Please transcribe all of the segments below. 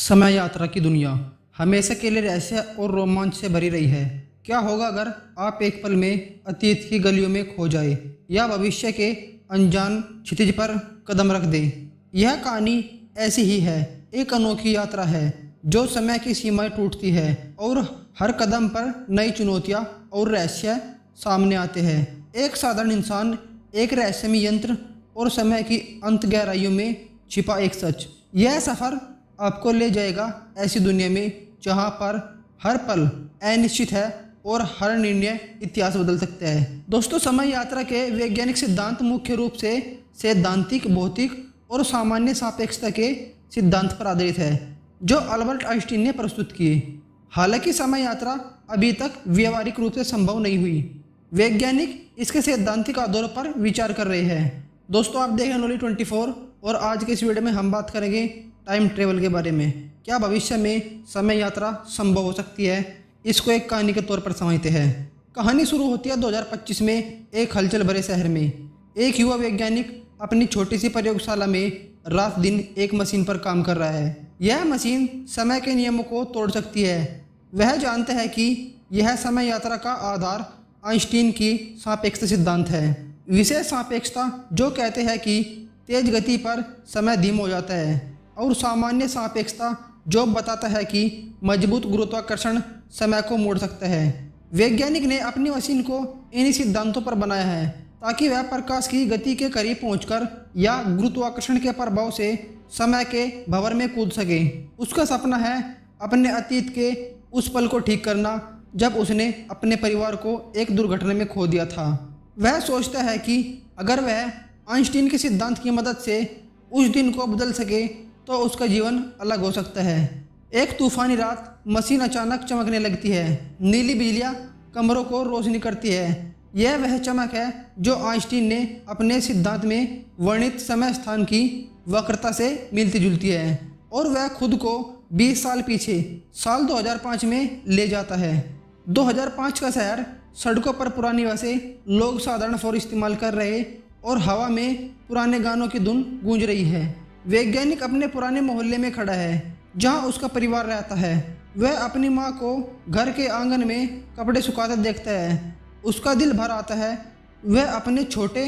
समय यात्रा की दुनिया हमेशा के लिए रहस्य और रोमांच से भरी रही है। क्या होगा अगर आप एक पल में अतीत की गलियों में खो जाए या भविष्य के अनजान क्षितिज पर कदम रख दे। यह कहानी ऐसी ही है, एक अनोखी यात्रा है जो समय की सीमाएं टूटती है और हर कदम पर नई चुनौतियां और रहस्य सामने आते हैं। एक साधारण इंसान, एक रहस्यमय यंत्र और समय की अंत गहराइयों में छिपा एक सच। यह सफ़र आपको ले जाएगा ऐसी दुनिया में जहां पर हर पल अनिश्चित है और हर निर्णय इतिहास बदल सकता है। दोस्तों, समय यात्रा के वैज्ञानिक सिद्धांत मुख्य रूप से सैद्धांतिक, भौतिक और सामान्य सापेक्षता के सिद्धांत पर आधारित है जो अल्बर्ट आइंस्टीन ने प्रस्तुत किए। हालांकि समय यात्रा अभी तक व्यावहारिक रूप से संभव नहीं हुई, वैज्ञानिक इसके सैद्धांतिक आधारों पर विचार कर रहे हैं। दोस्तों, आप देख रहे हैं नॉलेज 24 और आज के इस वीडियो में हम बात करेंगे टाइम ट्रेवल के बारे में। क्या भविष्य में समय यात्रा संभव हो सकती है? इसको एक कहानी के तौर पर समझते हैं। कहानी शुरू होती है 2025 में एक हलचल भरे शहर में। एक युवा वैज्ञानिक अपनी छोटी सी प्रयोगशाला में रात दिन एक मशीन पर काम कर रहा है। यह मशीन समय के नियमों को तोड़ सकती है। वह जानता है कि यह समय यात्रा का आधार आइंस्टीन की सापेक्षता सिद्धांत है। विशेष सापेक्षता जो कहते हैं कि तेज गति पर समय धीमा हो जाता है, और सामान्य सापेक्षता जो बताता है कि मजबूत गुरुत्वाकर्षण समय को मोड़ सकता है। वैज्ञानिक ने अपनी मशीन को इन्हीं सिद्धांतों पर बनाया है ताकि वह प्रकाश की गति के करीब पहुंचकर या गुरुत्वाकर्षण के प्रभाव से समय के भंवर में कूद सके। उसका सपना है अपने अतीत के उस पल को ठीक करना जब उसने अपने परिवार को एक दुर्घटना में खो दिया था। वह सोचता है कि अगर वह आइंस्टीन के सिद्धांत की मदद से उस दिन को बदल सके तो उसका जीवन अलग हो सकता है। एक तूफानी रात मशीन अचानक चमकने लगती है। नीली बिजलियाँ कमरों को रोशनी करती है। यह वह चमक है जो आइंस्टीन ने अपने सिद्धांत में वर्णित समय स्थान की वक्रता से मिलती जुलती है, और वह खुद को 20 साल पीछे साल 2005 में ले जाता है। 2005 का शहर, सड़कों पर पुरानी बसें, लोग साधारण फोन इस्तेमाल कर रहे और हवा में पुराने गानों की धुन गूंज रही है। वैज्ञानिक अपने पुराने मोहल्ले में खड़ा है जहां उसका परिवार रहता है। वह अपनी मां को घर के आंगन में कपड़े सुखाते देखता है। उसका दिल भर आता है। वह अपने छोटे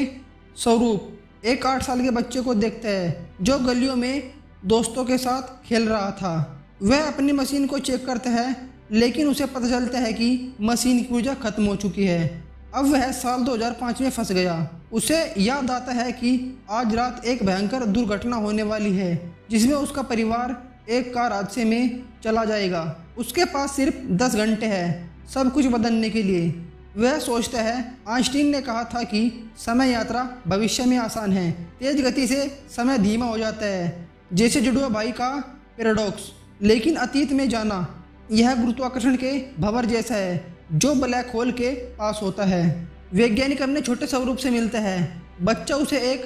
स्वरूप एक 8 साल के बच्चे को देखता है जो गलियों में दोस्तों के साथ खेल रहा था। वह अपनी मशीन को चेक करता है, लेकिन उसे पता चलता है कि मशीन की ऊर्जा खत्म हो चुकी है। अब वह साल 2005 में फंस गया। उसे याद आता है कि आज रात एक भयंकर दुर्घटना होने वाली है जिसमें उसका परिवार एक कार हादसे में चला जाएगा। उसके पास सिर्फ 10 घंटे हैं सब कुछ बदलने के लिए। वह सोचता है आइंस्टीन ने कहा था कि समय यात्रा भविष्य में आसान है। तेज गति से समय धीमा हो जाता है, जैसे जुड़वा भाई का पैराडॉक्स। लेकिन अतीत में जाना यह गुरुत्वाकर्षण के भंवर जैसा है जो ब्लैक होल के पास होता है। वैज्ञानिक अपने छोटे स्वरूप से मिलता है। बच्चा उसे एक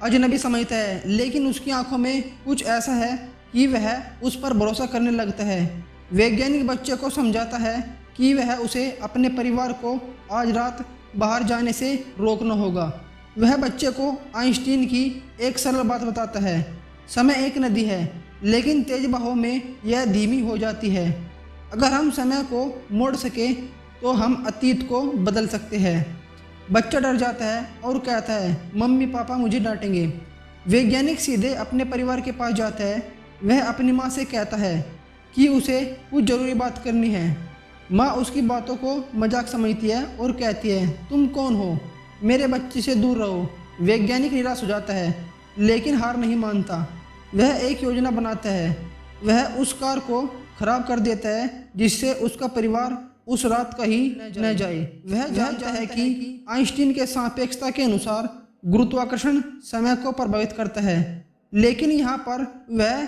अजनबी समझता है, लेकिन उसकी आंखों में कुछ ऐसा है कि वह उस पर भरोसा करने लगता है। वैज्ञानिक बच्चे को समझाता है कि वह उसे अपने परिवार को आज रात बाहर जाने से रोकना होगा। वह बच्चे को आइंस्टीन की एक सरल बात बताता है, समय एक नदी है, लेकिन तेज बहाव में यह धीमी हो जाती है। अगर हम समय को मोड़ सके तो हम अतीत को बदल सकते हैं। बच्चा डर जाता है और कहता है, मम्मी पापा मुझे डांटेंगे। वैज्ञानिक सीधे अपने परिवार के पास जाता है। वह अपनी माँ से कहता है कि उसे कुछ ज़रूरी बात करनी है। माँ उसकी बातों को मजाक समझती है और कहती है, तुम कौन हो, मेरे बच्चे से दूर रहो। वैज्ञानिक निराश हो जाता है, लेकिन हार नहीं मानता। वह एक योजना बनाता है। वह उस कार को खराब कर देता है जिससे उसका परिवार उस रात का ही न जाए। वह जानता है कि आइंस्टीन के सापेक्षता के अनुसार गुरुत्वाकर्षण समय को प्रभावित करता है, लेकिन यहाँ पर वह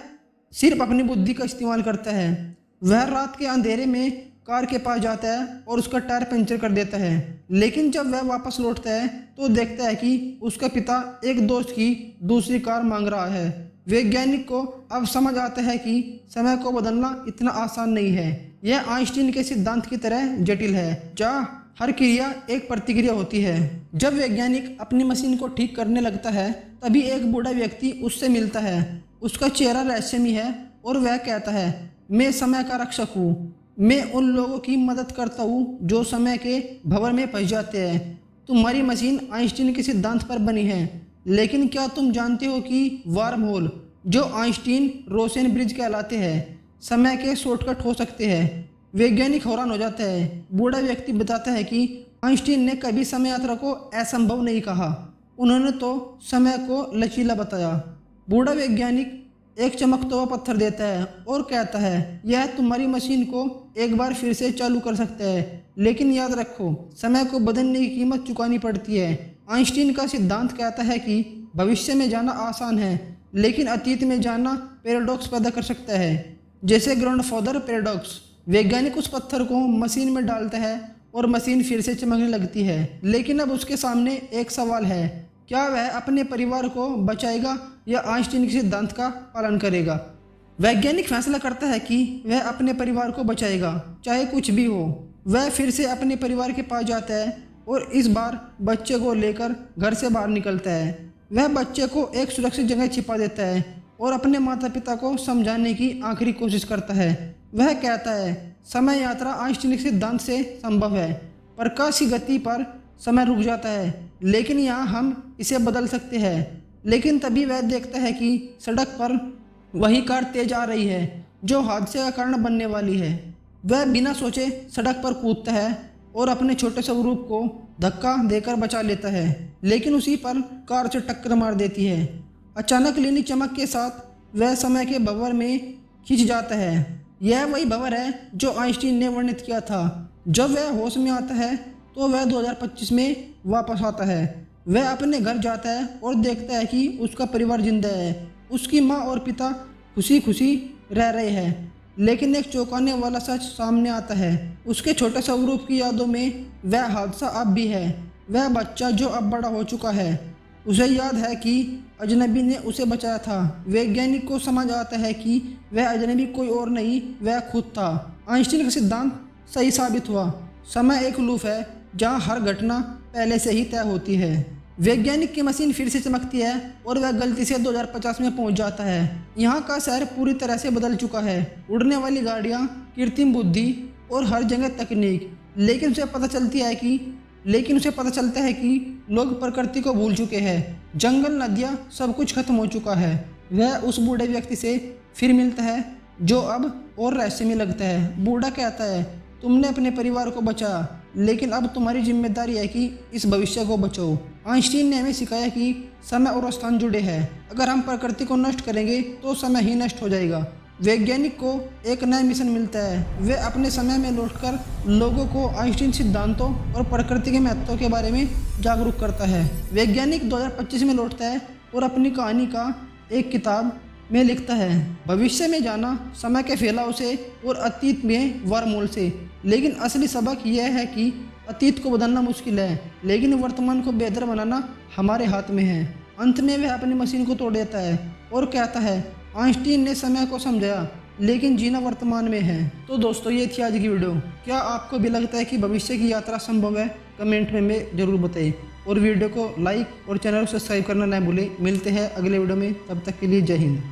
सिर्फ अपनी बुद्धि का इस्तेमाल करता है। वह रात के अंधेरे में कार के पास जाता है और उसका टायर पंचर कर देता है, लेकिन जब वह वापस लौटता है तो देखता है कि उसका पिता एक दोस्त की दूसरी कार मांग रहा है। वैज्ञानिक को अब समझ आता है कि समय को बदलना इतना आसान नहीं है। यह आइंस्टीन के सिद्धांत की तरह जटिल है, जहाँ हर क्रिया एक प्रतिक्रिया होती है। जब वैज्ञानिक अपनी मशीन को ठीक करने लगता है, तभी एक बूढ़ा व्यक्ति उससे मिलता है। उसका चेहरा रहस्यमय है और वह कहता है, मैं समय का रक्षक हूँ। मैं उन लोगों की मदद करता हूँ जो समय के भंवर में फंस जाते हैं। तुम्हारी मशीन आइंस्टीन के सिद्धांत पर बनी है, लेकिन क्या तुम जानते हो कि वार्म होल, जो आइंस्टीन रोसेन ब्रिज कहलाते हैं, समय के शॉर्टकट हो सकते हैं। वैज्ञानिक हैरान हो जाता है। बूढ़ा व्यक्ति बताता है कि आइंस्टीन ने कभी समय यात्रा को असंभव नहीं कहा, उन्होंने तो समय को लचीला बताया। बूढ़ा वैज्ञानिक एक चमकता हुआ पत्थर देता है और कहता है, यह तुम्हारी मशीन को एक बार फिर से चालू कर सकता है, लेकिन याद रखो, समय को बदलने की कीमत चुकानी पड़ती है। आइंस्टीन का सिद्धांत कहता है कि भविष्य में जाना आसान है, लेकिन अतीत में जाना पैराडॉक्स पैदा कर सकता है, जैसे ग्रैंडफादर पैराडॉक्स। वैज्ञानिक उस पत्थर को मशीन में डालता है और मशीन फिर से चमकने लगती है। लेकिन अब उसके सामने एक सवाल है, क्या वह अपने परिवार को बचाएगा या आइंस्टीन के सिद्धांत का पालन करेगा? वैज्ञानिक फैसला करता है कि वह अपने परिवार को बचाएगा, चाहे कुछ भी हो। वह फिर से अपने परिवार के पास जाता है और इस बार बच्चे को लेकर घर से बाहर निकलता है। वह बच्चे को एक सुरक्षित जगह छिपा देता है और अपने माता पिता को समझाने की आखिरी कोशिश करता है। वह कहता है, समय यात्रा आइंस्टीन के सिद्धांत से संभव है। प्रकाश की गति पर समय रुक जाता है, लेकिन यहाँ हम इसे बदल सकते हैं। लेकिन तभी वह देखता है कि सड़क पर वही कार तेज आ रही है जो हादसे का कारण बनने वाली है। वह बिना सोचे सड़क पर कूदता है और अपने छोटे स्वरूप को धक्का देकर बचा लेता है, लेकिन उसी पर कार से टक्कर मार देती है। अचानक लीली चमक के साथ वह समय के भंवर में खिंच जाता है। यह वही भंवर है जो आइंस्टीन ने वर्णित किया था। जब वह होश में आता है तो वह 2025 में वापस आता है। वह अपने घर जाता है और देखता है कि उसका परिवार जिंदा है। उसकी माँ और पिता खुशी खुशी रह रहे हैं, लेकिन एक चौंकाने वाला सच सामने आता है। उसके छोटे स्वरूप की यादों में वह हादसा अब भी है। वह बच्चा जो अब बड़ा हो चुका है, उसे याद है कि अजनबी ने उसे बचाया था। वैज्ञानिक को समझ आता है कि वह अजनबी कोई और नहीं, वह खुद था। आइंस्टीन का सिद्धांत सही साबित हुआ। समय एक लूप है जहाँ हर घटना पहले से ही तय होती है। वैज्ञानिक की मशीन फिर से चमकती है और वह गलती से 2050 में पहुंच जाता है। यहाँ का शहर पूरी तरह से बदल चुका है। उड़ने वाली गाड़ियाँ, कृत्रिम बुद्धि और हर जगह तकनीक। लेकिन उसे पता चलता है कि लोग प्रकृति को भूल चुके हैं। जंगल, नदियाँ, सब कुछ खत्म हो चुका है। वह उस बूढ़े व्यक्ति से फिर मिलता है जो अब और रहस्यमय लगता है। बूढ़ा कहता है, तुमने अपने परिवार को बचाया, लेकिन अब तुम्हारी जिम्मेदारी है कि इस भविष्य को बचाओ। आइंस्टीन ने हमें सिखाया कि समय और स्थान जुड़े हैं। अगर हम प्रकृति को नष्ट करेंगे तो समय ही नष्ट हो जाएगा। वैज्ञानिक को एक नया मिशन मिलता है। वे अपने समय में लौटकर लोगों को आइंस्टीन सिद्धांतों और प्रकृति के महत्व के बारे में जागरूक करता है। वैज्ञानिक 2025 में लौटता है और अपनी कहानी का एक किताब में लिखता है, भविष्य में जाना समय के फैलाव से और अतीत में वर्महोल से। लेकिन असली सबक यह है कि अतीत को बदलना मुश्किल है, लेकिन वर्तमान को बेहतर बनाना हमारे हाथ में है। अंत में वह अपनी मशीन को तोड़ देता है और कहता है, आइंस्टीन ने समय को समझाया, लेकिन जीना वर्तमान में है। तो दोस्तों, ये थी आज की वीडियो। क्या आपको भी लगता है कि भविष्य की यात्रा संभव है? कमेंट में जरूर बताइए और वीडियो को लाइक और चैनल को सब्सक्राइब करना ना भूलें। मिलते हैं अगले वीडियो में, तब तक के लिए जय हिंद।